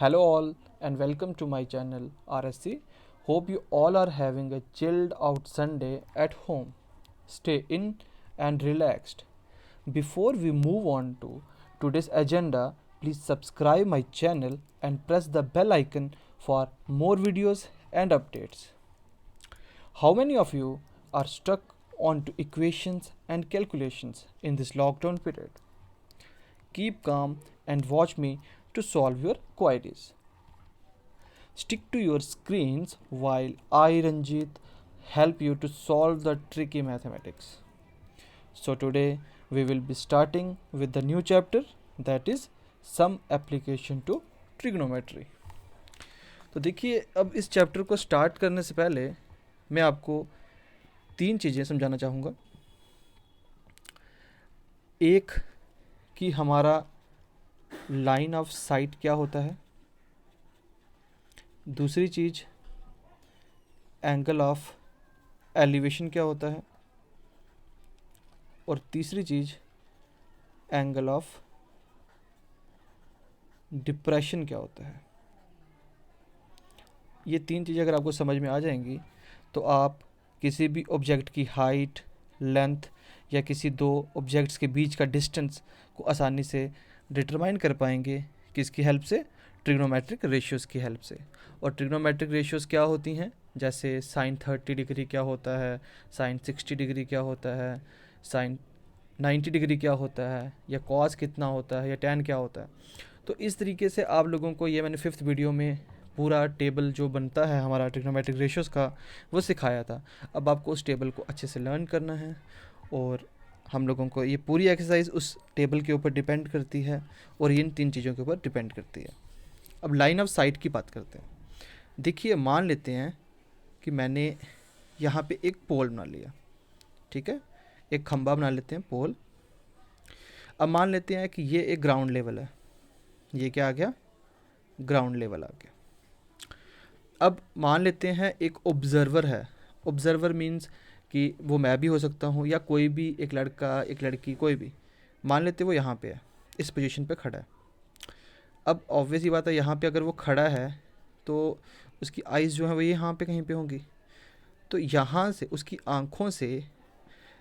Hello all and welcome to my channel RSC. Hope you all are having a chilled out Sunday at home. Stay in and relaxed. Before we move on to today's agenda, please subscribe my channel and press the bell icon for more videos and updates. How many of you are stuck onto equations and calculations in this lockdown period? Keep calm and watch me to solve your queries. Stick to your screens while I, Ranjit, help you to solve the tricky mathematics. So, today we will be starting with the new chapter, that is sum application to trigonometry. तो देखिए, अब इस chapter को start करने से पहले मैं आपको तीन चीज़ें समझाना चाहूँगा। एक कि हमारा लाइन ऑफ साइट क्या होता है, दूसरी चीज़ एंगल ऑफ एलिवेशन क्या होता है, और तीसरी चीज़ एंगल ऑफ डिप्रेशन क्या होता है। ये तीन चीज़ें अगर आपको समझ में आ जाएंगी तो आप किसी भी ऑब्जेक्ट की हाइट, लेंथ या किसी दो ऑब्जेक्ट्स के बीच का डिस्टेंस को आसानी से डिटरमाइन कर पाएंगे। किसकी हेल्प से? ट्रिग्नोमेट्रिक रेशियोज़ की हेल्प से। और ट्रिग्नोमेट्रिक रेशियोज़ क्या होती हैं? जैसे साइन 30 डिग्री क्या होता है, साइन 60 डिग्री क्या होता है, साइन 90 डिग्री क्या होता है, या कॉस कितना होता है, या टैन क्या होता है। तो इस तरीके से आप लोगों को ये मैंने 5th वीडियो में पूरा टेबल जो बनता है हमारा ट्रिग्नोमेट्रिक रेशियोज़ का वो सिखाया था। अब आपको उस टेबल को अच्छे से लर्न करना है और हम लोगों को ये पूरी एक्सरसाइज उस टेबल के ऊपर डिपेंड करती है और इन तीन चीज़ों के ऊपर डिपेंड करती है। अब लाइन ऑफ साइट की बात करते हैं। देखिए, मान लेते हैं कि मैंने यहाँ पे एक पोल बना लिया, ठीक है, एक खंबा बना लेते हैं, पोल। अब मान लेते हैं कि ये एक ग्राउंड लेवल है, ये क्या आ गया? ग्राउंड लेवल आ गया। अब मान लेते हैं एक ऑब्जर्वर है। ऑब्जर्वर मीन्स कि वो मैं भी हो सकता हूँ या कोई भी, एक लड़का, एक लड़की, कोई भी। मान लेते वो यहाँ पे है, इस पोजीशन पे खड़ा है। अब ऑब्वियस ही बात है, यहाँ पे अगर वो खड़ा है तो उसकी आइज़ जो है वो यहाँ पे कहीं पे होंगी। तो यहाँ से उसकी आँखों से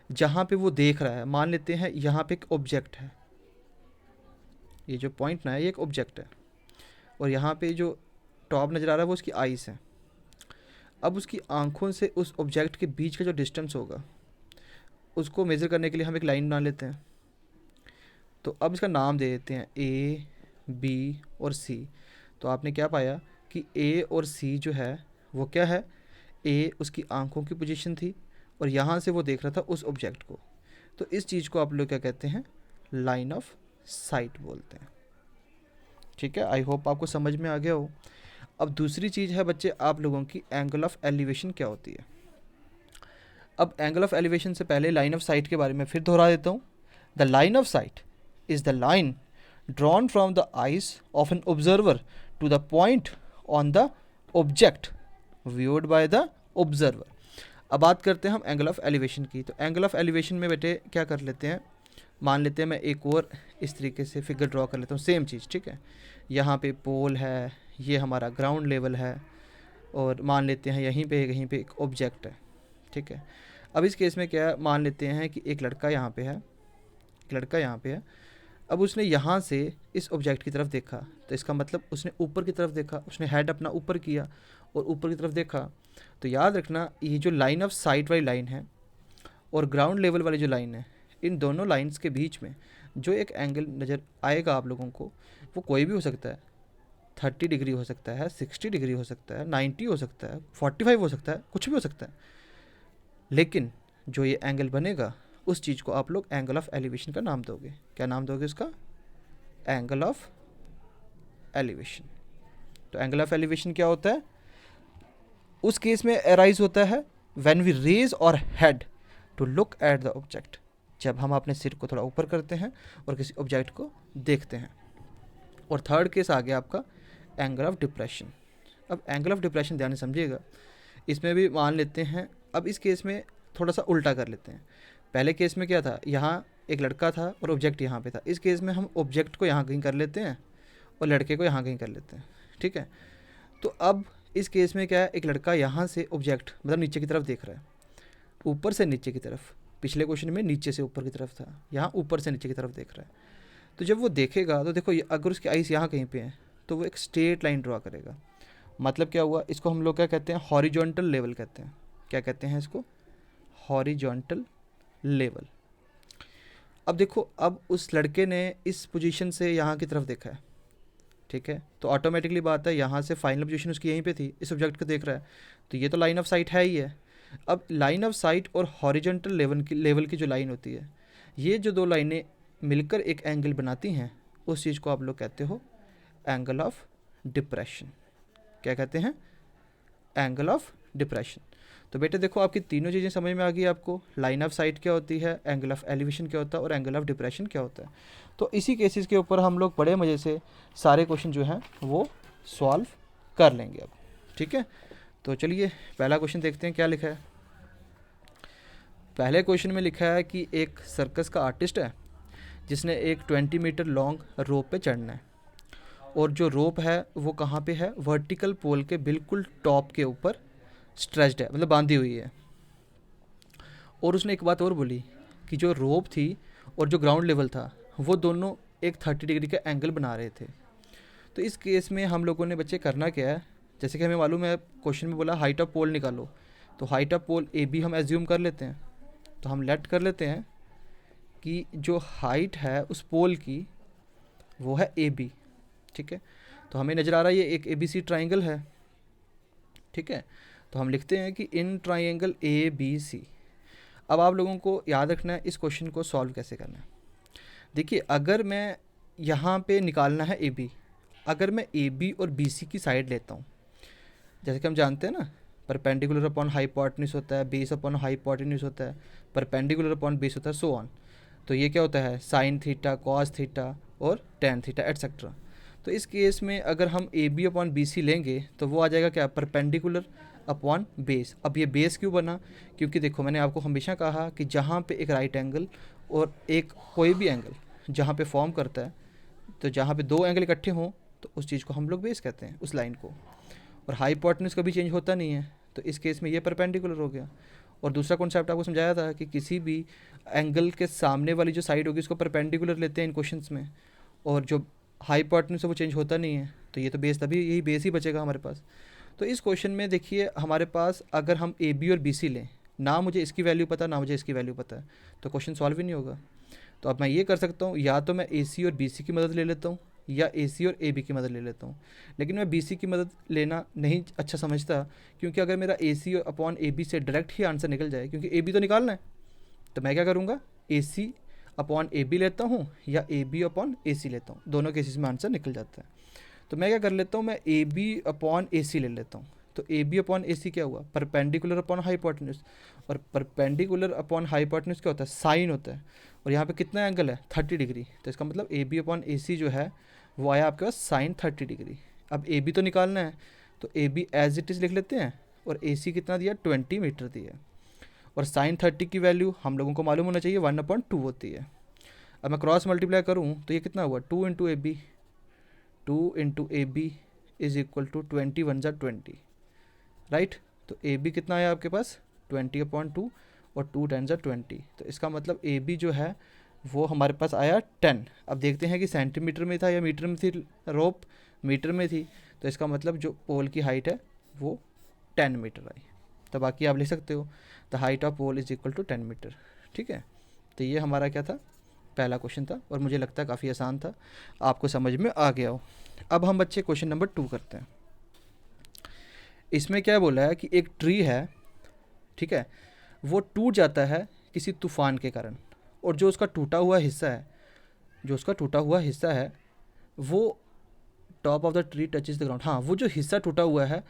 जहाँ पे वो देख रहा है, मान लेते हैं यहाँ पे एक ऑब्जेक्ट है, ये जो पॉइंट ना है ये एक ऑब्जेक्ट है, और यहाँ पे जो टॉप नज़र आ रहा है वो उसकी आइज़ है। अब उसकी आँखों से उस ऑब्जेक्ट के बीच का जो डिस्टेंस होगा उसको मेज़र करने के लिए हम एक लाइन बना लेते हैं। तो अब इसका नाम दे देते हैं ए, बी और सी। तो आपने क्या पाया कि ए और सी जो है वो क्या है? ए उसकी आँखों की पोजीशन थी और यहाँ से वो देख रहा था उस ऑब्जेक्ट को। तो इस चीज़ को आप लोग क्या कहते हैं? लाइन ऑफ साइट बोलते हैं। ठीक है, आई होप आपको समझ में आ गया हो। अब दूसरी चीज़ है बच्चे आप लोगों की, एंगल ऑफ एलिवेशन क्या होती है। अब एंगल ऑफ एलिवेशन से पहले लाइन ऑफ साइट के बारे में फिर दोहरा देता हूँ। The line of sight is the line drawn from the eyes of an observer to the point on the object viewed by the observer. अब बात करते हैं हम एंगल ऑफ एलिवेशन की। तो एंगल ऑफ एलिवेशन में बेटे क्या कर लेते हैं, मान लेते हैं मैं एक और इस तरीके से फिगर ड्रॉ कर लेता हूँ, सेम चीज़, ठीक है। यहाँ पे पोल है, ये हमारा ग्राउंड लेवल है, और मान लेते हैं यहीं पे कहीं पे एक ऑब्जेक्ट है, ठीक है। अब इस केस में क्या मान लेते हैं कि एक लड़का यहाँ पे है, एक लड़का यहाँ पे है। अब उसने यहाँ से इस ऑब्जेक्ट की तरफ देखा, तो इसका मतलब उसने ऊपर की तरफ देखा, उसने हेड अपना ऊपर किया और ऊपर की तरफ देखा। तो याद रखना, ये जो लाइन ऑफ साइट वाली लाइन है और ग्राउंड लेवल वाली जो लाइन है, इन दोनों लाइंस के बीच में जो एक एंगल नज़र आएगा आप लोगों को, वो कोई भी हो सकता है। 30 डिग्री हो सकता है, 60 डिग्री हो सकता है, 90 हो सकता है, 45 हो सकता है, कुछ भी हो सकता है। लेकिन जो ये एंगल बनेगा उस चीज़ को आप लोग एंगल ऑफ एलिवेशन का नाम दोगे। क्या नाम दोगे उसका? Angle of elevation. तो एंगल ऑफ एलिवेशन क्या होता है? उस केस में अराइज होता है when we raise our head to look at the object, जब हम अपने सिर को थोड़ा ऊपर करते हैं और किसी ऑब्जेक्ट को देखते हैं। और थर्ड केस आ गया आपका एंगल ऑफ डिप्रेशन। अब एंगल ऑफ डिप्रेशन ध्यान से समझिएगा, इसमें भी मान लेते हैं, अब इस केस में थोड़ा सा उल्टा कर लेते हैं। पहले केस में क्या था, यहाँ एक लड़का था और ऑब्जेक्ट यहाँ पे था। इस केस में हम ऑब्जेक्ट को यहाँ कहीं कर लेते हैं और लड़के को यहाँ कहीं कर लेते हैं, ठीक है। तो अब इस केस में क्या है, एक लड़का यहाँ से ऑब्जेक्ट मतलब नीचे की तरफ देख रहा है, ऊपर से नीचे की तरफ। पिछले क्वेश्चन में नीचे से ऊपर की तरफ था, यहाँ ऊपर से नीचे की तरफ देख रहा है। तो जब वो देखेगा तो देखो अगर उसकी आइस यहाँ कहीं पे है तो वो एक स्ट्रेट लाइन ड्रॉ करेगा। मतलब क्या हुआ, इसको हम लोग क्या कहते हैं, हॉरिजॉन्टल लेवल कहते हैं। क्या कहते हैं इसको, हॉरिजॉन्टल लेवल। अब देखो, अब उस लड़के ने इस पोजीशन से यहाँ की तरफ देखा है, ठीक है, तो ऑटोमेटिकली बात है यहाँ से फाइनल पोजीशन उसकी यहीं पे थी, इस ऑब्जेक्ट को देख रहा है, तो ये तो लाइन ऑफ साइट है ही है। अब लाइन ऑफ साइट और हॉरिजॉन्टल लेवल की जो लाइन होती है, ये जो दो लाइनें मिलकर एक एंगल बनाती हैं, उस चीज़ को आप लोग कहते हो एंगल ऑफ डिप्रेशन। क्या कहते हैं, एंगल ऑफ डिप्रेशन। तो बेटे देखो, आपकी तीनों चीज़ें समझ में आ गई आपको, लाइन ऑफ साइट क्या होती है, एंगल ऑफ एलिवेशन क्या होता है, और एंगल ऑफ डिप्रेशन क्या होता है। तो इसी केसेस के ऊपर हम लोग बड़े मज़े से सारे क्वेश्चन जो हैं वो सॉल्व कर लेंगे अब, ठीक है। तो चलिए पहला क्वेश्चन देखते हैं क्या लिखा है। पहले क्वेश्चन में लिखा है कि एक सर्कस का आर्टिस्ट है जिसने एक 20 मीटर लॉन्ग रोप पे चढ़ना है, और जो रोप है वो कहाँ पे है, वर्टिकल पोल के बिल्कुल टॉप के ऊपर स्ट्रेच्ड है, मतलब बांधी हुई है। और उसने एक बात और बोली कि जो रोप थी और जो ग्राउंड लेवल था वो दोनों एक 30 डिग्री का एंगल बना रहे थे। तो इस केस में हम लोगों ने बच्चे करना क्या है, जैसे कि हमें मालूम है क्वेश्चन में बोला हाइट ऑफ पोल निकालो, तो height of pole A B हम एज्यूम कर लेते हैं। तो हम लेट कर लेते हैं कि जो हाइट है उस पोल की वो है ए बी, ठीक है। तो हमें नज़र आ रहा है ये एक ए बी सी ट्राइंगल है, ठीक है। तो हम लिखते हैं कि in triangle A B C. अब आप लोगों को याद रखना है इस क्वेश्चन को सॉल्व कैसे करना है। देखिए, अगर मैं यहाँ पे निकालना है ए बी, अगर मैं ए बी और बी सी की साइड लेता हूँ, जैसे कि हम जानते हैं ना, परपेंडिकुलर अपॉन हाइपोटेन्यूज होता है, बेस अपॉन हाइपोटेन्यूज होता है, परपेंडिकुलर अपॉन बेस होता है, सो ऑन। तो ये क्या होता है, साइन थीटा, कॉस थीटा और टेन थीटा एटसेट्रा। तो इस केस में अगर हम A B upon B C लेंगे तो वो आ जाएगा क्या, परपेंडिकुलर अपॉन बेस। अब ये बेस क्यों बना, क्योंकि देखो मैंने आपको हमेशा कहा कि जहाँ पे एक राइट एंगल और एक कोई भी एंगल जहाँ पे फॉर्म करता है, तो जहाँ पे दो एंगल इकट्ठे हों तो उस चीज़ को हम लोग बेस कहते हैं, उस लाइन को। और हाइपोटेन्यूज कभी चेंज होता नहीं है, तो इस केस में ये परपेंडिकुलर हो गया। और दूसरा कॉन्सेप्ट आपको समझाया था कि किसी भी एंगल के सामने वाली जो साइड होगी उसको परपेंडिकुलर लेते हैं इन क्वेश्चंस में, और जो हाइपोटेन्यूज है वो चेंज होता नहीं है, तो ये तो बेस, तभी यही बेस ही बचेगा हमारे पास। तो इस क्वेश्चन में देखिए हमारे पास अगर हम ए बी और बी सी लें, ना मुझे इसकी वैल्यू पता ना मुझे इसकी वैल्यू पता है, तो क्वेश्चन सॉल्व ही नहीं होगा। तो अब मैं ये कर सकता हूँ, या तो मैं ए सी और बी सी की मदद ले लेता हूँ, या ए सी और ए बी की मदद ले लेता हूँ। लेकिन मैं बी सी की मदद लेना नहीं अच्छा समझता, क्योंकि अगर मेरा ए सी अपॉन ए बी से डायरेक्ट ही आंसर निकल जाए, क्योंकि ए बी तो निकालना है, तो मैं क्या करूँगा, ए सी अपॉन ए बी लेता हूँ या ए बी अपॉन ए सी लेता हूँ, दोनों केसेस में आंसर निकल जाता है। तो मैं क्या कर लेता हूँ, मैं ए बी अपॉन ए सी ले लेता हूँ। तो ए बी अपॉन ए सी क्या हुआ, परपेंडिकुलर अपॉन हाइपोटेन्यूज, और परपेंडिकुलर अपॉन हाइपोटेन्यूज क्या होता है, साइन होता है, और यहाँ पे कितना एंगल है, 30 डिग्री। तो इसका मतलब ए बी अपॉन ए सी जो है वो आया आपके पास साइन 30 डिग्री। अब ए बी तो निकालना है, तो A B as it is लिख लेते हैं, और ए सी कितना दिया, 20 मीटर दिया, और साइन 30 की वैल्यू हम लोगों को मालूम होना चाहिए 1/2 होती है। अब मैं क्रॉस मल्टीप्लाई करूँ तो ये कितना हुआ, 2 into A B, 2 into A B is equal to 20 1 जा 20, राइट। तो ए बी कितना आया आपके पास, 20/2, और 2 10 जा 20। तो इसका मतलब ए बी जो है वो हमारे पास आया 10। अब देखते हैं कि सेंटीमीटर में था या मीटर में थी, रोप मीटर में थी, तो इसका मतलब जो पोल की हाइट है वो 10 मीटर आई। तो बाकी आप लिख सकते हो, the height of pole is equal to 10 metre, ठीक है। तो ये हमारा क्या था, पहला क्वेश्चन था, और मुझे लगता है काफ़ी आसान था, आपको समझ में आ गया हो। अब हम बच्चे क्वेश्चन नंबर 2 करते हैं। इसमें क्या बोला है कि एक ट्री है, ठीक है, वो टूट जाता है किसी तूफान के कारण, और जो उसका टूटा हुआ हिस्सा है वो top of the tree touches the ground. हाँ, वो जो हिस्सा टूटा हुआ है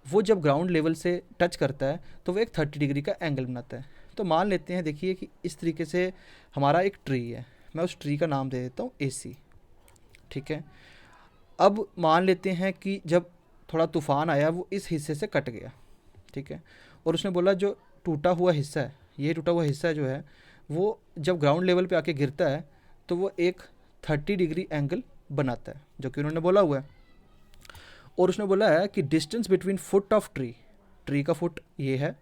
वो जब ग्राउंड लेवल से टच करता है तो वो एक 30 डिग्री का एंगल बनाता है। तो मान लेते हैं, देखिए कि इस तरीके से हमारा एक ट्री है, मैं उस ट्री का नाम दे देता हूँ ए सी, ठीक है। अब मान लेते हैं कि जब थोड़ा तूफान आया वो इस हिस्से से कट गया, ठीक है, और उसने बोला जो टूटा हुआ हिस्सा है, ये टूटा हुआ हिस्सा जो है वो जब ग्राउंड लेवल पे आके गिरता है तो वो एक 30 डिग्री एंगल बनाता है, जो कि उन्होंने बोला हुआ है। और उसने बोला है कि distance between foot of tree, tree का फुट ये है,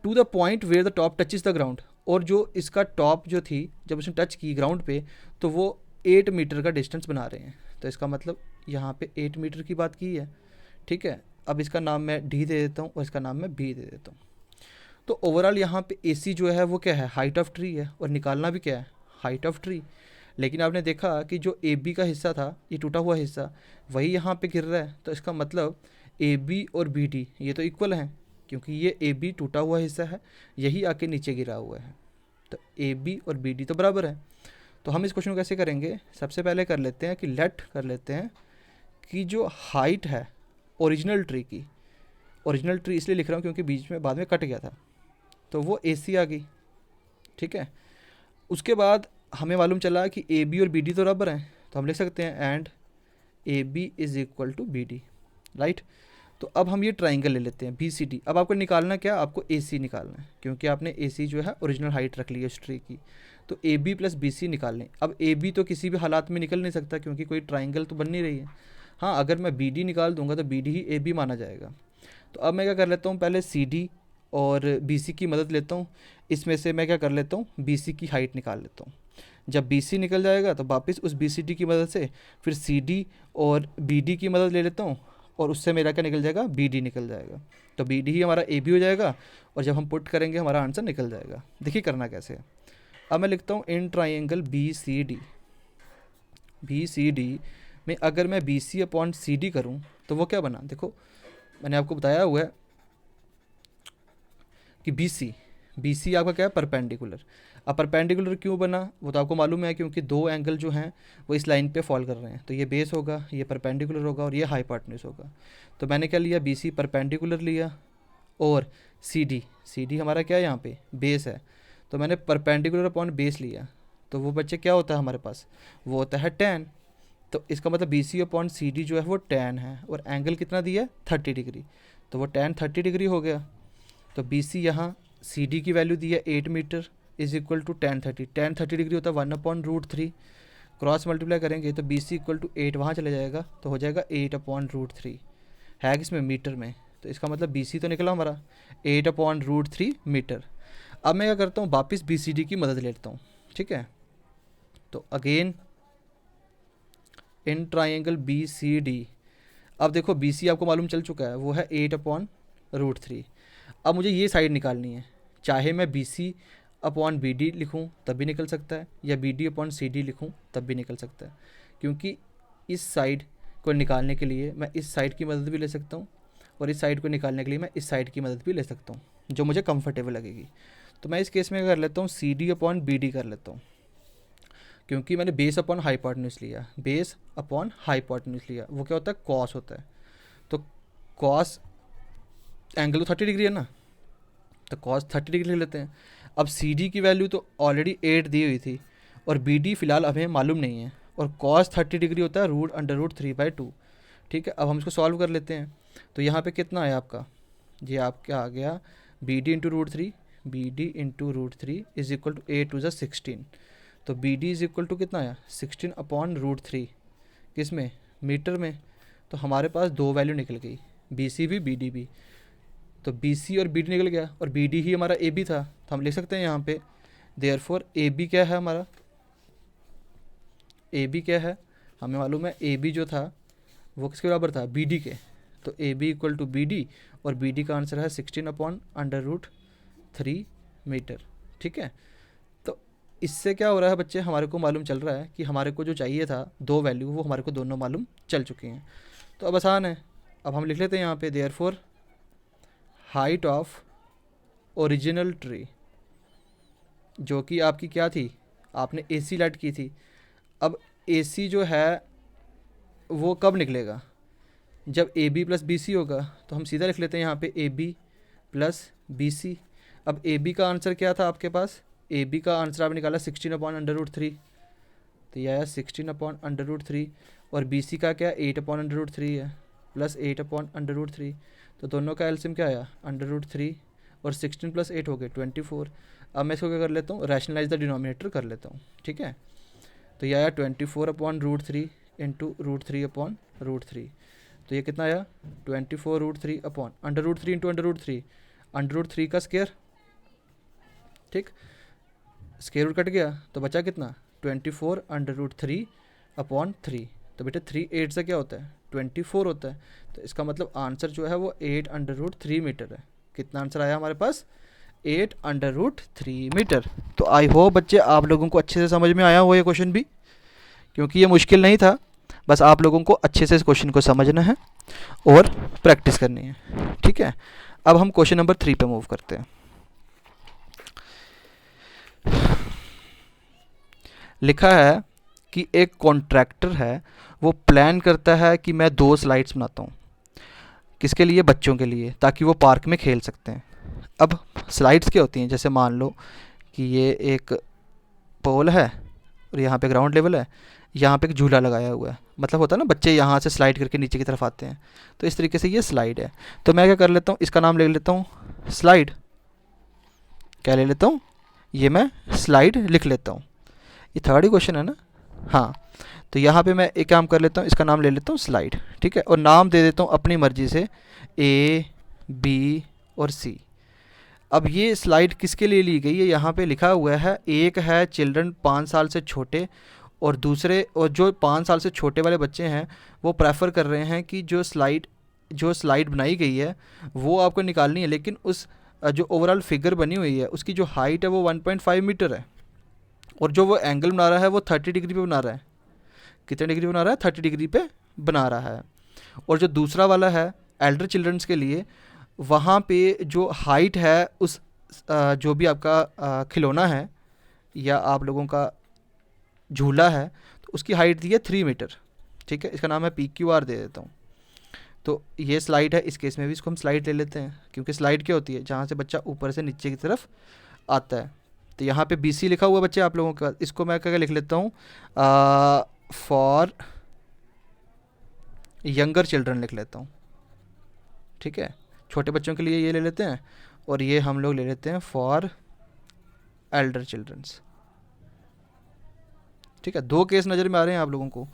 to the point where the top touch is the ground, और जो इसका टॉप जो थी जब उसने टच की ग्राउंड पे तो वो 8 मीटर का डिस्टेंस बना रहे हैं। तो इसका मतलब यहाँ पे 8 मीटर की बात की है, ठीक है। अब इसका नाम मैं डी दे देता हूँ और इसका नाम मैं बी दे देता हूँ। तो ओवरऑल यहाँ पे ए सी जो है वो क्या है, हाइट ऑफ ट्री है, और निकालना भी क्या है, हाइट ऑफ ट्री। लेकिन आपने देखा कि जो ए बी का हिस्सा था, ये टूटा हुआ हिस्सा, वही यहाँ पे गिर रहा है। तो इसका मतलब ए बी और बी डी ये तो इक्वल हैं, क्योंकि ये ए बी टूटा हुआ हिस्सा है, यही आके नीचे गिरा हुआ है। तो ए बी और बी डी तो बराबर है। तो हम इस क्वेश्चन को कैसे करेंगे, सबसे पहले कर लेते हैं कि लेट कर लेते हैं कि जो हाइट है ओरिजिनल ट्री की, ओरिजिनल ट्री इसलिए लिख रहा हूँ क्योंकि बीच में बाद में कट गया था, तो वो ए सी आ गई, ठीक है। उसके बाद हमें मालूम चला कि ए बी और बी डी तो बराबर हैं, तो हम लिख सकते हैं and A B is equal to B D, right. तो अब हम ये ट्राइंगल ले लेते हैं बी सी डी। अब आपको निकालना क्या, आपको ए सी निकालना है, क्योंकि आपने ए सी जो है ओरिजिनल हाइट रख ली है उस ट्री की। तो A B plus B C निकाल लें। अब ए बी तो किसी भी हालात में निकल नहीं सकता, क्योंकि कोई ट्राइंगल तो बन नहीं रही है। हाँ, अगर मैं बी डी निकाल दूंगा तो बी डी ही ए बी माना जाएगा। तो अब मैं क्या कर लेता हूँ, पहले सी डी और बी सी की मदद लेता हूँ। इसमें से मैं क्या कर लेता हूँ, बी सी की हाइट निकाल लेता हूँ। जब बी सी निकल जाएगा तो वापस उस बी सी डी की मदद से फिर सी डी और बी डी की मदद ले लेता हूँ, और उससे मेरा क्या निकल जाएगा, बी डी निकल जाएगा। तो बी डी ही हमारा ए बी हो जाएगा, और जब हम पुट करेंगे हमारा आंसर निकल जाएगा। देखिए करना कैसे है। अब मैं लिखता हूँ in triangle B C D, B C D में अगर मैं B C upon C D करूँ तो वो क्या बना, देखो मैंने आपको बताया हुआ है कि बी सी आपका क्या है, परपेंडिकुलर। अब परपेंडिकुलर क्यों बना वो तो आपको मालूम है, क्योंकि दो एंगल जो हैं वो इस लाइन पे फॉल कर रहे हैं। तो ये बेस होगा, ये परपेंडिकुलर होगा, और ये हाइपोटेन्यूज होगा। तो मैंने क्या लिया, बी सी परपेंडिकुलर लिया, और सी डी हमारा क्या है, यहाँ पे बेस है। तो मैंने परपेंडिकुलर अपॉन बेस लिया, तो वो बच्चे क्या होता है हमारे पास, वो होता है tan। तो इसका मतलब B C upon C D जो है वो tan है, और एंगल कितना दिया है, 30 डिग्री। तो वो tan 30 डिग्री हो गया। तो बी सी यहाँ सी डी की वैल्यू दी है 8 metre is equal to tan 30 degree होता है 1/√3। क्रॉस मल्टीप्लाई करेंगे तो बी सी इक्वल टू 8 वहाँ चले जाएगा, तो हो जाएगा 8/√3 है किसमें, मीटर में। तो इसका मतलब बी सी तो निकला हमारा 8/√3 मीटर। अब मैं क्या करता हूँ, वापस बी सी डी की मदद लेता हूँ, ठीक है। तो again in triangle B C D, अब देखो बी सी आपको मालूम चल चुका है, वो है 8/√3। अब मुझे ये साइड निकालनी है, चाहे मैं B C upon B D लिखूँ तब भी निकल सकता है, या B D upon C D लिखूँ तब भी निकल सकता है, क्योंकि इस साइड को निकालने के लिए मैं इस साइड की मदद भी ले सकता हूँ, और इस साइड को निकालने के लिए मैं इस साइड की मदद भी ले सकता हूँ, जो मुझे कंफर्टेबल लगेगी। तो मैं इस केस में कर लेता हूँ C D upon B D कर लेता हूँ, क्योंकि मैंने बेस अपॉन हाइपोटेन्यूज लिया, बेस अपॉन हाइपोटेन्यूज लिया, वो क्या होता है, कॉस होता है। तो कॉस एंगल तो 30 डिग्री है ना, तो कॉस 30 डिग्री ले लेते हैं। अब सी डी की वैल्यू तो ऑलरेडी 8 दी हुई थी, और बी डी फिलहाल हमें मालूम नहीं है, और कॉस 30 डिग्री होता है √3/2, ठीक है। अब हम इसको सॉल्व कर लेते हैं। तो यहाँ पे कितना आया आपका, ये आपका आ गया B D into √3, B D into √3 is equal to 8×2 = 16। तो B D is equal to कितना आया, 16/√3, किस में, मीटर में। तो हमारे पास दो वैल्यू निकल गई, बी सी भी बी डी भी। तो बी सी और बी डी निकल गया, और बी डी ही हमारा ए बी था, तो हम लिख सकते हैं यहाँ पे देयरफॉर ए बी क्या है हमारा, ए बी क्या है, हमें मालूम है ए बी जो था वो किसके बराबर था, बी डी के। तो A B equal to B D, और बी डी का आंसर है 16/√3 मीटर, ठीक है। तो इससे क्या हो रहा है बच्चे, हमारे को मालूम चल रहा है कि हमारे को जो चाहिए था दो वैल्यू, वो हमारे को दोनों मालूम चल चुकी हैं। तो अब आसान है, अब हम लिख लेते हैं यहाँ पे therefore height of original tree, जो कि आपकी क्या थी, आपने ए सी लेट की थी। अब ए सी जो है वो कब निकलेगा, जब A B plus B C होगा। तो हम सीधा लिख लेते हैं यहाँ पे A B plus B C. अब ए बी का आंसर क्या था आपके पास, ए बी का आंसर आपने निकाला 16/√3, तो यह आया 16/√3, और बी सी का क्या 8/√3 है, प्लस 8/√3। तो दोनों का एलसीएम क्या आया, √3, और 16 + 8 हो गए 24। अब मैं इसको क्या कर लेता हूँ, रैशनलाइज द डिनोमिनेटर कर लेता हूँ, ठीक है। तो यह आया 24/√3 इंटू √3/√3। तो ये कितना आया 24√3 अपॉन √3 इंटू √3, √3 का स्क्वायर, ठीक, स्क्वायर रूट कट गया तो बचा कितना 24 √3 अपॉन 3। तो बेटे 3 8 से क्या होता है 24 होता है। तो इसका मतलब आंसर जो है वो 8 √3 मीटर है। कितना आंसर आया हमारे पास 8 √3 मीटर। तो आई होप बच्चे आप लोगों को अच्छे से समझ में आया हो ये क्वेश्चन भी, क्योंकि ये मुश्किल नहीं था, बस आप लोगों को अच्छे से इस क्वेश्चन को समझना है और प्रैक्टिस करनी है, ठीक है। अब हम क्वेश्चन नंबर 3 पे मूव करते हैं। लिखा है कि एक कॉन्ट्रैक्टर है, वो प्लान करता है कि मैं 2 स्लाइड्स बनाता हूँ, किसके लिए, बच्चों के लिए, ताकि वो पार्क में खेल सकते हैं। अब स्लाइड्स क्या होती हैं, जैसे मान लो कि ये एक पोल है और यहाँ पे ग्राउंड लेवल है, यहाँ पे एक झूला लगाया हुआ है, मतलब होता है ना बच्चे यहाँ से स्लाइड करके नीचे की तरफ आते हैं, तो इस तरीके से ये स्लाइड है। तो मैं क्या कर लेता हूँ, इसका नाम ले लेता हूँ स्लाइड। क्या ले लेता हूँ, ये मैं स्लाइड लिख लेता हूँ। ये थर्ड ही क्वेश्चन है ना, हाँ। तो यहाँ पे मैं एक काम कर लेता हूँ, इसका नाम ले लेता हूँ स्लाइड, ठीक है, और नाम दे देता हूँ अपनी मर्जी से A, B और C। अब ये स्लाइड किसके लिए ली गई है, यहाँ पे लिखा हुआ है, एक है चिल्ड्रन 5 साल से छोटे, और दूसरे, और जो 5 साल से छोटे वाले बच्चे हैं वो प्रेफर कर रहे हैं कि जो स्लाइड बनाई गई है वो आपको निकालनी है, लेकिन उस जो ओवरऑल फिगर बनी हुई है उसकी जो हाइट है वो 1.5 मीटर है, और जो वो एंगल बना रहा है वो 30 डिग्री पे बना रहा है। कितने डिग्री बना रहा है, 30 डिग्री पे बना रहा है। और जो दूसरा वाला है एल्डर चिल्ड्रंस के लिए, वहाँ पे जो हाइट है उस जो भी आपका खिलौना है या आप लोगों का झूला है, तो उसकी हाइट दी है 3 मीटर, ठीक है। इसका नाम है PQR दे देता हूँ। तो ये स्लाइड है, इस केस में भी इसको हम स्लाइड ले लेते हैं, क्योंकि स्लाइड क्या होती है, जहाँ से बच्चा ऊपर से नीचे की तरफ आता है। तो यहाँ पे BC लिखा हुआ बच्चे आप लोगों के पास, इसको मैं क्या लिख लेता हूँ, फॉर यंगर चिल्ड्रन लिख लेता हूँ, ठीक है। छोटे बच्चों के लिए ये ले लेते हैं, और ये हम लोग ले लेते हैं फॉर एल्डर चिल्ड्रंस, ठीक है। 2 केस नज़र में आ रहे हैं आप लोगों को।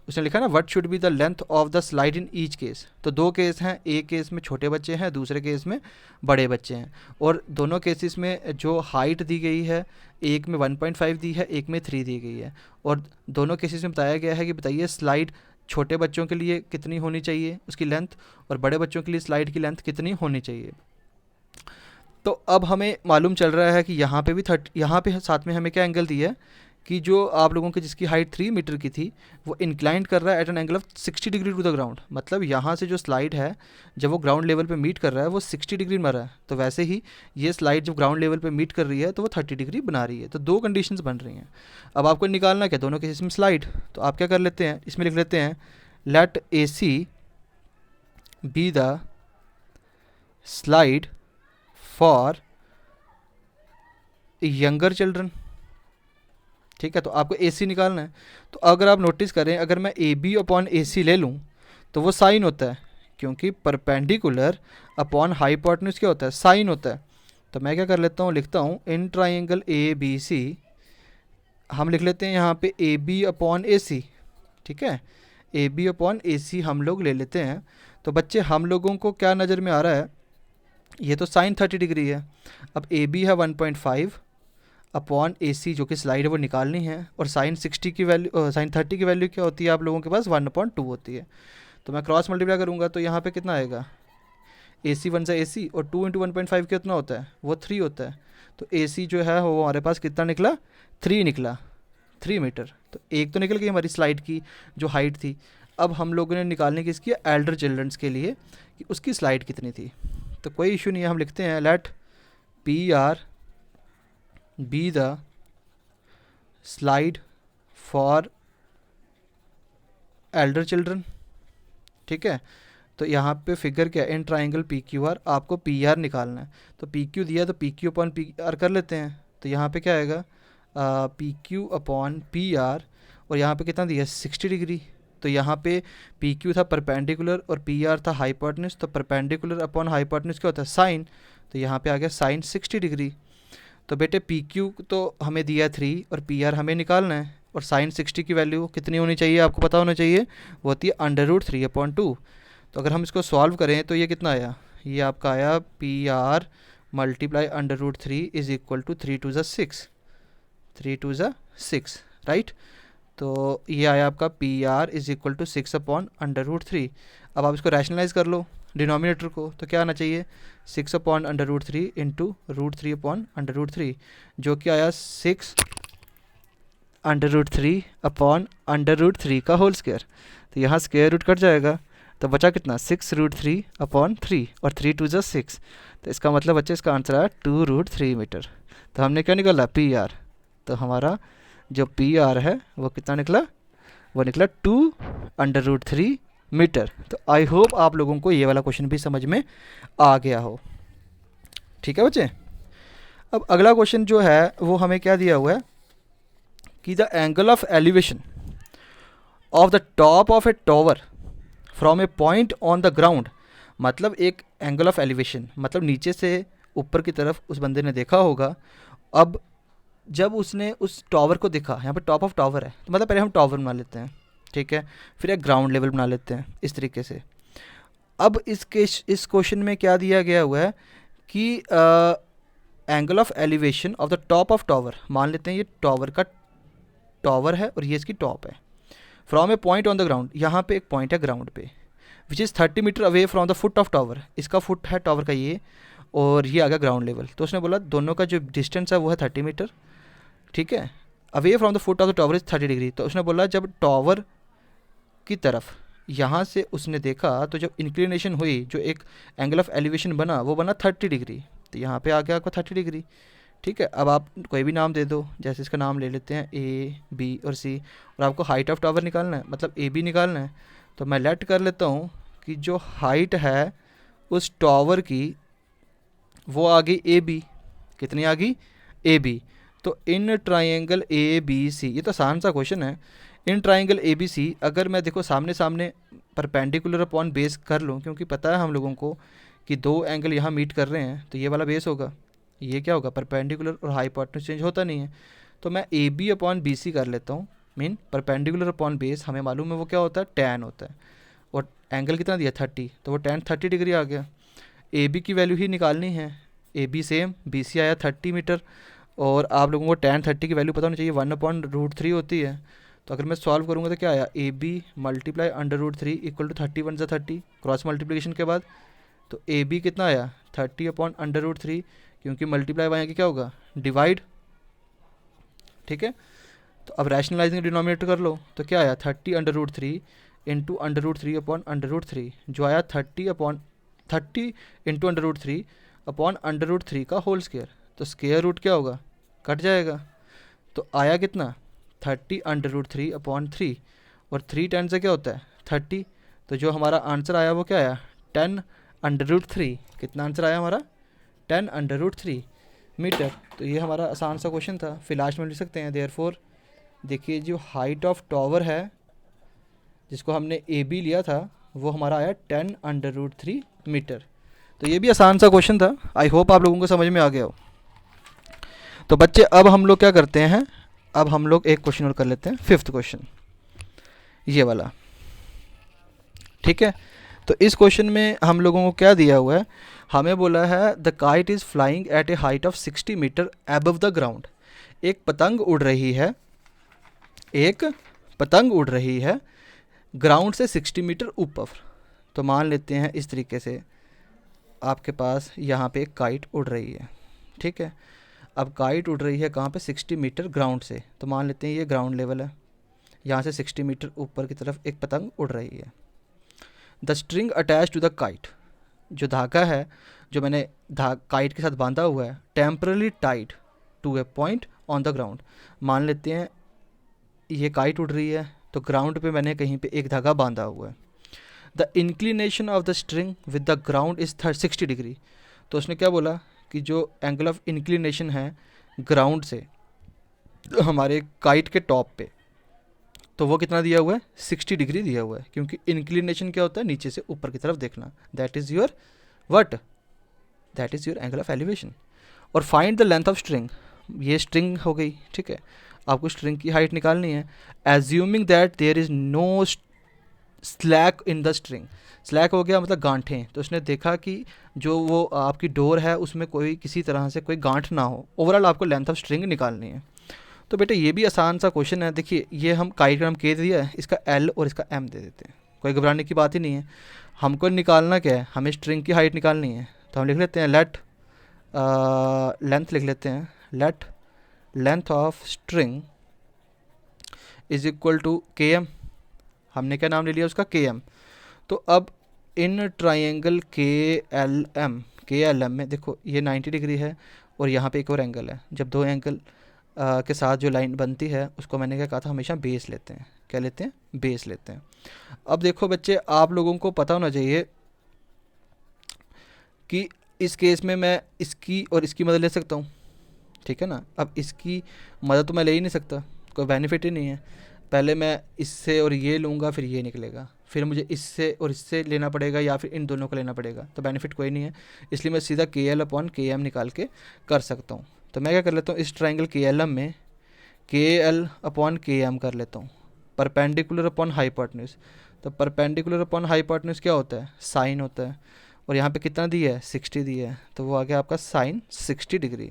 उसने लिखा ना what should be the length of the slide in each case. तो 2 केस हैं, एक केस में छोटे बच्चे हैं, दूसरे केस में बड़े बच्चे हैं, और दोनों केसेस में जो हाइट दी गई है, एक में 1.5 दी है, एक में 3 दी गई है, और दोनों केसेस में बताया गया है कि बताइए स्लाइड छोटे बच्चों के लिए कितनी होनी चाहिए उसकी लेंथ, और बड़े बच्चों के लिए स्लाइड की लेंथ कितनी होनी चाहिए। तो अब हमें मालूम चल रहा है कि यहाँ पे भी यहाँ पे साथ में हमें क्या एंगल दिया है कि जो आप लोगों की जिसकी हाइट 3 मीटर की थी वो इंक्लाइंड कर रहा है at an angle of 60 degree to the ground. मतलब यहाँ से जो स्लाइड है जब वो ग्राउंड लेवल पे मीट कर रहा है वो 60 डिग्री में रहा है, तो वैसे ही ये स्लाइड जब ग्राउंड लेवल पे मीट कर रही है तो वो 30 डिग्री बना रही है। तो 2 कंडीशंस बन रही हैं। अब आपको निकालना क्या, दोनों केसेस में स्लाइड। तो आप क्या कर लेते हैं, इसमें लिख लेते हैं let AC be the slide for younger children, ठीक है। तो आपको AC निकालना है। तो अगर आप नोटिस करें, अगर मैं AB अपॉन AC ले लूँ तो वो साइन होता है, क्योंकि परपेंडिकुलर अपॉन हाइपोटेन्यूज क्या होता है, साइन होता है। तो मैं क्या कर लेता हूँ, लिखता हूँ इन ट्राइंगल ABC हम लिख लेते हैं यहाँ पे AB अपॉन AC, ठीक है। AB अपॉन AC हम लोग ले लेते हैं। तो बच्चे हम लोगों को क्या नज़र में आ रहा है, ये तो साइन 30 डिग्री है। अब AB है 1.5 अपॉन AC जो कि स्लाइड है वो निकालनी है, और साइन 60 की वैल्यू, साइन 30 की वैल्यू क्या होती है आप लोगों के पास 1/2 होती है। तो मैं क्रॉस मल्टीप्लाई करूँगा तो यहाँ पे कितना आएगा, AC 1 से AC, और 2 × 1.5 कितना होता है, वो 3 होता है। तो AC जो है वो हमारे पास कितना निकला, 3 निकला, 3 मीटर। तो एक तो निकल गई हमारी स्लाइड की जो हाइट थी। अब हम लोगों ने निकालने की इसकी एल्डर चिल्ड्रंस के लिए कि उसकी स्लाइड कितनी थी। तो कोई इशू नहीं है, हम लिखते हैं let PR be the slide for elder children, ठीक है। तो यहाँ पे फिगर क्या है, इन ट्राइंगल PQR, आपको PR निकालना है। तो PQ दिया तो PQ अपॉन PR कर लेते हैं। तो यहाँ पे क्या आएगा, PQ अपॉन PR, और यहाँ पे कितना दिया 60 डिग्री। तो यहाँ पे PQ था परपेंडिकुलर और PR था हाइपोटेन्यूज। तो परपेंडिकुलर अपॉन हाइपोटेन्यूज क्या होता है, साइन। तो यहाँ पे आ गया साइन 60 डिग्री। तो बेटे PQ तो हमें दिया 3 और PR हमें निकालना है, और साइन 60 की वैल्यू कितनी होनी चाहिए आपको पता होना चाहिए, वो होती है √3/2। तो अगर हम इसको सॉल्व करें तो ये कितना आया, ये आपका आया P R multiply under root 3 is equal to 3 two ज़ा 6, 3 टू ज़ा 6, राइट। तो ये आया आपका P R is equal to 6 upon under root 3। अब आप इसको रैशनलाइज कर लो डिनोमिनेटर को, तो क्या आना चाहिए 6 upon under root 3 into root 3 upon under root 3, जो कि आया 6 under root 3 upon under root 3 का होल स्क्वायर। तो यहाँ स्क्वायर रूट कट जाएगा, तो बचा कितना 6 रूट 3 अपॉन 3 और 3 टू ज़ा 6, तो इसका मतलब बच्चे इसका आंसर आया 2 रूट 3 मीटर। तो हमने क्या निकाला पी आर, तो हमारा जो पी आर है वो कितना निकला, वो निकला 2 अंडर रूट 3 मीटर। तो आई होप आप लोगों को ये वाला क्वेश्चन भी समझ में आ गया हो। ठीक है बच्चे। अब अगला क्वेश्चन जो है वो हमें क्या दिया हुआ है कि the angle of elevation of the top of A tower from a point on the ground, मतलब एक एंगल ऑफ एलिवेशन मतलब नीचे से ऊपर की तरफ उस बंदे ने देखा होगा। अब जब उसने उस टावर को देखा, यहाँ पे टॉप ऑफ टावर है, तो मतलब पहले हम टावर बना लेते हैं, ठीक है, फिर एक ग्राउंड लेवल बना लेते हैं इस तरीके से। अब इस क्वेश्चन में क्या दिया गया हुआ है कि angle of elevation of the top of tower, मान लेते हैं ये टावर का टावर है और ये इसकी टॉप है, from a point on the ground, यहाँ पे एक पॉइंट है ग्राउंड पे, which is 30 metre away from the foot of tower, इसका फुट है टावर का ये, और ये आ गया ग्राउंड लेवल। तो उसने बोला दोनों का जो डिस्टेंस है वो है 30 मीटर, ठीक है, away from the foot of the tower is 30 degree. तो उसने बोला जब टावर की तरफ यहाँ से उसने देखा तो जब इंक्लिनेशन हुई, जो एक एंगल ऑफ एलिवेशन बना वो बना 30 डिग्री, तो यहाँ पे आ गया आपको 30 डिग्री, ठीक है। अब आप कोई भी नाम दे दो, जैसे इसका नाम ले लेते हैं ए बी और सी, और आपको हाइट ऑफ टावर निकालना है, मतलब ए बी निकालना है। तो मैं लेट कर लेता हूँ कि जो हाइट है उस टावर की वो आ गई ए बी, कितनी आ गई ए बी। तो in triangle A B C, ये तो आसान सा क्वेश्चन है, in triangle A B C अगर मैं देखो सामने सामने परपेंडिकुलर अपॉन बेस कर लूँ, क्योंकि पता है हम लोगों को कि दो एंगल यहाँ मीट कर रहे हैं, तो ये वाला बेस होगा, ये क्या होगा परपेंडिकुलर, और हाइपोटेन्यूज चेंज होता नहीं है। तो मैं A B upon B C कर लेता हूँ, मीन परपेंडिकुलर अपॉन बेस हमें मालूम है वो क्या होता है tan होता है, और एंगल कितना दिया 30, तो वो tan 30 डिग्री आ गया। ए बी की वैल्यू ही निकालनी है, A B same, B C आया 30 मीटर, और आप लोगों को tan 30 की वैल्यू पता होनी चाहिए 1/√3 होती है। तो अगर मैं सॉल्व करूँगा तो क्या आया A B multiply under root 3 equal to 30 1 ज़ा 30 क्रॉस मल्टीप्लिकेशन के बाद, तो ए बी कितना आया 30 अपॉन अंडर रूट 3, क्योंकि मल्टीप्लाई वाई क्या होगा डिवाइड, ठीक है। तो अब रैशनलाइजिंग डिनोमिनेटर कर लो, तो क्या आया 30 under root 3 into under root 3 upon under root 3, जो आया 30 into under root 3 upon under root 3 का होल स्क्वायर। तो स्क्वायर रूट क्या होगा कट जाएगा, तो आया कितना 30 अंडर रूट 3 अपॉन 3, और 3 10 से क्या होता है 30, तो जो हमारा आंसर आया वो क्या आया 10 अंडर रूट 3, कितना आंसर आया हमारा 10 अंडर रूट 3 मीटर। तो ये हमारा आसान सा क्वेश्चन था। फिर लास्ट में लिख सकते हैं देयरफॉर, देखिए जो हाइट ऑफ टावर है जिसको हमने ए बी लिया था वो हमारा आया 10 अंडर रूट 3 मीटर। तो ये भी आसान सा क्वेश्चन था, आई होप आप लोगों को समझ में आ गया हो। तो बच्चे अब हम लोग क्या करते हैं, अब हम लोग एक क्वेश्चन और कर लेते हैं, 5th क्वेश्चन ये वाला, ठीक है। तो इस क्वेश्चन में हम लोगों को क्या दिया हुआ है, हमें बोला है the kite is flying at a height of 60 metre above the ground, एक पतंग उड़ रही है, एक पतंग उड़ रही है ग्राउंड से 60 मीटर ऊपर। तो मान लेते हैं इस तरीके से आपके पास यहाँ पे एक काइट उड़ रही है, ठीक है। अब काइट उड़ रही है कहाँ पे 60 मीटर ग्राउंड से, तो मान लेते हैं ये ग्राउंड लेवल है, यहाँ से 60 मीटर ऊपर की तरफ एक पतंग उड़ रही है। The string attach to the kite, जो धागा है जो मैंने काइट के साथ बांधा हुआ है, temporarily tied to a point on the ground. मान लेते हैं ये काइट उड़ रही है तो ग्राउंड पे मैंने कहीं पे एक धागा बांधा हुआ है। The inclination of the string with the ground is 60 degree. तो उसने क्या बोला कि जो एंगल ऑफ इंक्लिनेशन है ग्राउंड से हमारे काइट के टॉप पे, तो वो कितना दिया हुआ है 60 डिग्री दिया हुआ है, क्योंकि इंक्लिनेशन क्या होता है नीचे से ऊपर की तरफ देखना, that is your what, that is your angle of elevation. और find the length of string, ये स्ट्रिंग हो गई, ठीक है, आपको स्ट्रिंग की हाइट निकालनी है। Assuming that there is no slack in the string. Slack हो गया मतलब गांठें, तो उसने देखा कि जो वो आपकी डोर है उसमें कोई किसी तरह से कोई गांठ ना हो। ओवरऑल आपको लेंथ ऑफ स्ट्रिंग निकालनी है। तो बेटे ये भी आसान सा क्वेश्चन है। देखिए ये हम काई का हम के दे दिया है, इसका एल और इसका एम दे देते हैं, कोई घबराने की बात ही नहीं है। हमको निकालना क्या है, हमें स्ट्रिंग की हाइट निकालनी है। तो हम लिख लेते हैं लेट लेंथ लिख लेते हैं, let length of string is equal to K M. हमने क्या नाम ले लिया उसका, के एम। तो अब इन ट्राइंगल के एल एम में देखो ये 90 डिग्री है और यहाँ पे एक और एंगल है। जब दो एंगल के साथ जो लाइन बनती है उसको मैंने क्या कहा था, हमेशा बेस लेते हैं। क्या लेते हैं, बेस लेते हैं। अब देखो बच्चे, आप लोगों को पता होना चाहिए कि इस केस में मैं इसकी और इसकी मदद ले सकता हूँ, ठीक है ना। अब इसकी मदद तो मैं ले ही नहीं सकता, कोई बेनिफिट ही नहीं है। पहले मैं इससे और ये लूँगा, फिर ये निकलेगा, फिर मुझे इससे और इससे लेना पड़ेगा या फिर इन दोनों को लेना पड़ेगा, तो बेनिफिट कोई नहीं है। इसलिए मैं सीधा के एल अपॉन के एम निकाल के कर सकता हूँ। तो मैं क्या कर लेता हूँ, इस ट्राइंगल के एल एम में के एल अपॉन के एम कर लेता हूँ, परपेंडिकुलर अपॉन हाइपोटेन्यूज। तो परपेंडिकुलर अपॉन हाइपोटेन्यूज क्या होता है, साइन होता है। और यहाँ पे कितना दिया है, 60 दिया है, तो वो आ गया आपका साइन 60 डिग्री।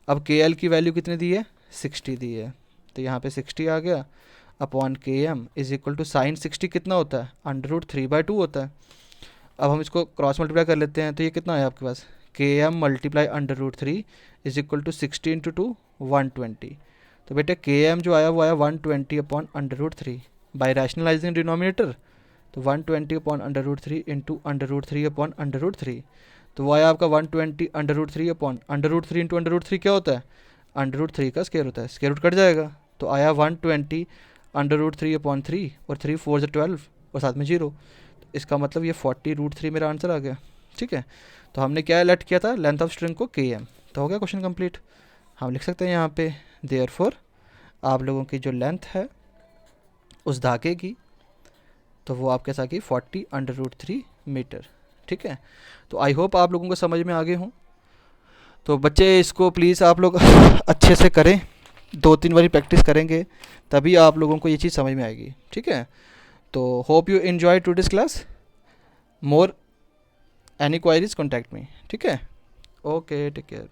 अब के एल की वैल्यू कितनी दी है, 60 दी है, तो यहाँ पे 60 आ गया upon K M is equal to sine 60 कितना होता है, √3/2 होता है। अब हम इसको क्रॉस मल्टीप्लाई कर लेते हैं, तो ये कितना आया आपके पास, K M multiply √3 is equal to 60 into 2 120। तो बेटे के एम जो आया वो आया 120 अपॉन √3 बाई रैशनलाइजिंग डिनोमिनेटर। तो 120 अपॉन √3 इंटू √3 अपॉन √3, तो वो आया आपका 120 √3 अपॉन √3 इंटू √3 क्या होता है, √3 का स्क्वायर होता है, स्क्वायर रूट कट जाएगा। तो आया 120 √3 अपॉन 3 और 3 4 से 12 और साथ में 0। तो इसका मतलब ये 40√3 मेरा आंसर आ गया, ठीक है। तो हमने क्या लेट किया था, लेंथ ऑफ स्ट्रिंग को के एम। तो हो गया क्वेश्चन कंप्लीट। हम लिख सकते हैं यहाँ पे देयरफॉर आप लोगों की जो लेंथ है उस धागे की, तो वो आपके साथ की 40√3 मीटर, ठीक है। तो आई होप आप लोगों को समझ में आ गए हों। तो बच्चे इसको प्लीज़ आप लोग अच्छे से करें, 2-3 बारी प्रैक्टिस करेंगे तभी आप लोगों को ये चीज़ समझ में आएगी, ठीक है। तो hope you enjoy today's class. More any queries contact me, ठीक है। Okay, take care.